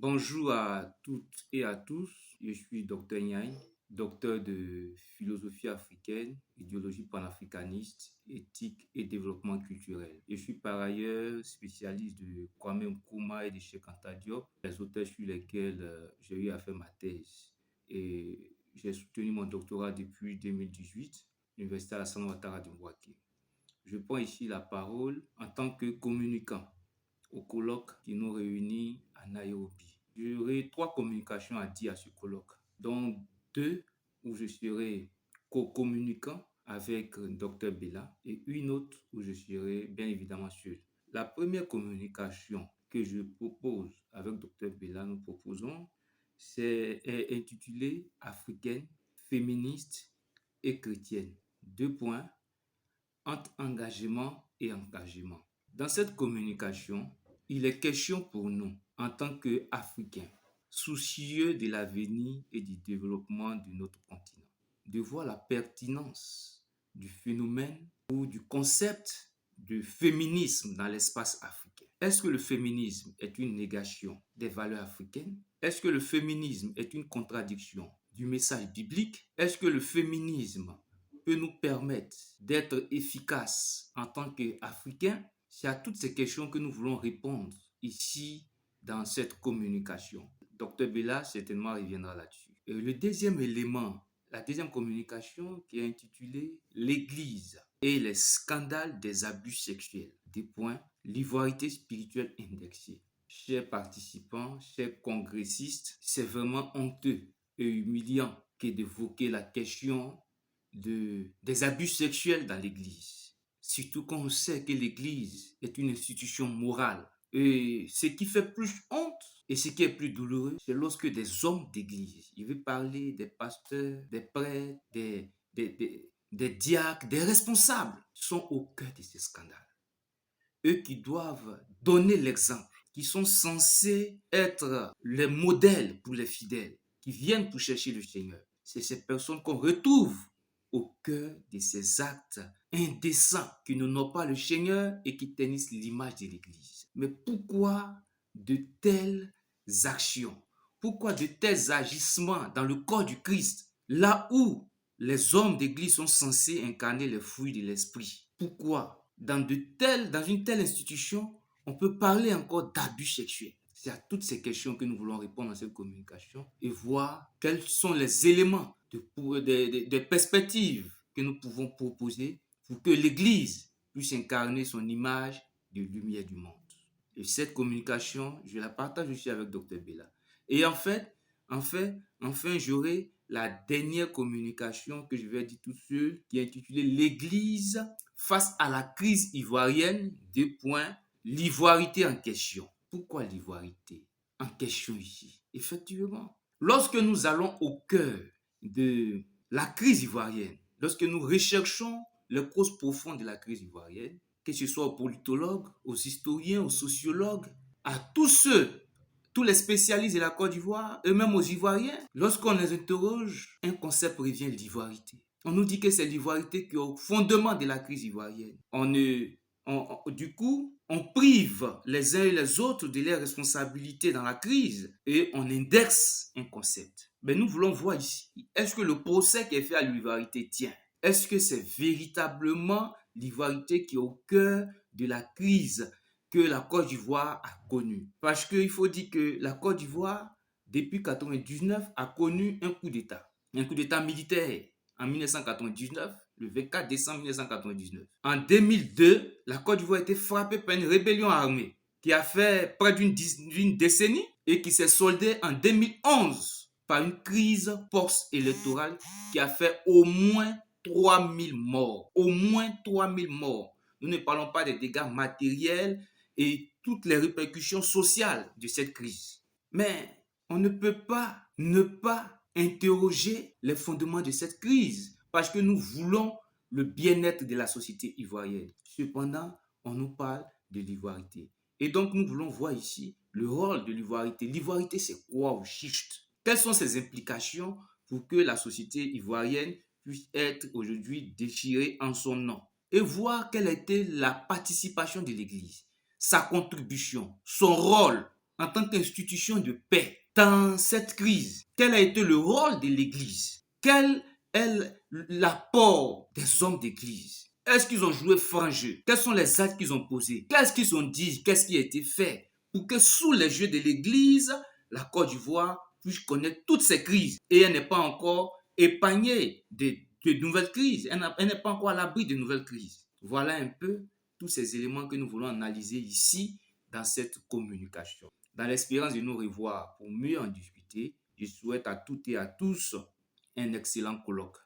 Bonjour à toutes et à tous. Je suis Dr Niaï, docteur de philosophie africaine, idéologie panafricaniste, éthique et développement culturel. Je suis par ailleurs spécialiste de Kwame Nkrumah et de Cheikh Anta Diop, les auteurs sur lesquels j'ai eu à faire ma thèse. Et j'ai soutenu mon doctorat depuis 2018, à l'Université Alassane Ouattara de Mboaké. Je prends ici la parole en tant que communicant au colloque qui nous réunit à Nairobi. J'aurai 3 communications à dire à ce colloque, dont 2 où je serai co-communicant avec Dr Bella et une autre où je serai bien évidemment seul. La première communication que je propose avec Dr Bella, nous proposons, est intitulée Africaine, féministe et chrétienne. 2 points, entre engagement et engagement. Dans cette communication, il est question pour nous, en tant qu'Africains, soucieux de l'avenir et du développement de notre continent, de voir la pertinence du phénomène ou du concept de féminisme dans l'espace africain. Est-ce que le féminisme est une négation des valeurs africaines? Est-ce que le féminisme est une contradiction du message biblique? Est-ce que le féminisme peut nous permettre d'être efficaces en tant qu'Africains? C'est à toutes ces questions que nous voulons répondre ici dans cette communication. Dr Bella certainement reviendra là-dessus. Le deuxième élément, la deuxième communication qui est intitulée L'Église et les scandales des abus sexuels. L'ivoirité spirituelle indexée. Chers participants, chers congressistes, c'est vraiment honteux et humiliant que d'évoquer la question des abus sexuels dans l'Église. Surtout quand on sait que l'Église est une institution morale. Et ce qui fait plus honte et ce qui est plus douloureux, c'est lorsque des hommes d'Église, je vais parler des pasteurs, des prêtres, des diacres, des responsables, sont au cœur de ces scandales. Eux qui doivent donner l'exemple, qui sont censés être les modèles pour les fidèles, qui viennent pour chercher le Seigneur. C'est ces personnes qu'on retrouve au cœur de ces actes indécents qui n'honorent pas le Seigneur et qui ternissent l'image de l'Église. Mais pourquoi de telles actions? Pourquoi de tels agissements dans le corps du Christ, là où les hommes d'Église sont censés incarner les fruits de l'Esprit? Pourquoi dans une telle institution, on peut parler encore d'abus sexuels? C'est à toutes ces questions que nous voulons répondre dans cette communication et voir quels sont les éléments de perspectives que nous pouvons proposer pour que l'Église puisse incarner son image de lumière du monde. Et cette communication, je la partage aussi avec Dr Bella. Et enfin, j'aurai la dernière communication que je vais dire tout seul, qui est intitulée L'Église face à la crise ivoirienne, l'ivoirité en question. Pourquoi l'ivoirité en question ici? Effectivement, lorsque nous allons au cœur de la crise ivoirienne, lorsque nous recherchons les causes profondes de la crise ivoirienne, que ce soit aux politologues, aux historiens, aux sociologues, à tous les spécialistes de la Côte d'Ivoire, eux-mêmes aux Ivoiriens, lorsqu'on les interroge, un concept revient, l'ivoirité. On nous dit que c'est l'ivoirité qui est au fondement de la crise ivoirienne. Du coup, on prive les uns et les autres de leurs responsabilités dans la crise et on indexe un concept. Mais nous voulons voir ici, est-ce que le procès qui est fait à l'ivoirité tient? Est-ce que c'est véritablement l'ivoirité qui est au cœur de la crise que la Côte d'Ivoire a connue? Parce qu'il faut dire que la Côte d'Ivoire, depuis 1999, a connu un coup d'État militaire en 1999, le 24 décembre 1999. En 2002, la Côte d'Ivoire a été frappée par une rébellion armée qui a fait près d'une décennie et qui s'est soldée en 2011 par une crise post-électorale qui a fait au moins 3000 morts. Au moins 3000 morts. Nous ne parlons pas des dégâts matériels et toutes les répercussions sociales de cette crise. Mais on ne peut pas ne pas interroger les fondements de cette crise parce que nous voulons le bien-être de la société ivoirienne. Cependant, on nous parle de l'ivoirité. Et donc, nous voulons voir ici le rôle de l'ivoirité. L'ivoirité, c'est quoi au juste? Quelles sont ses implications pour que la société ivoirienne puisse être aujourd'hui déchirée en son nom? Et voir quelle a été la participation de l'Église, sa contribution, son rôle en tant qu'institution de paix dans cette crise? Quel a été le rôle de l'Église? Quel est l'apport des hommes d'Église? Est-ce qu'ils ont joué franc jeu? Quels sont les actes qu'ils ont posés? Qu'est-ce qu'ils ont dit? Qu'est-ce qui a été fait pour que sous les yeux de l'Église, la Côte d'Ivoire puisse connaître toutes ces crises et elle n'est pas encore épargnée de nouvelles crises. Elle n'est pas encore à l'abri de nouvelles crises. Voilà un peu tous ces éléments que nous voulons analyser ici dans cette communication. Dans l'espérance de nous revoir pour mieux en discuter, je souhaite à toutes et à tous un excellent colloque.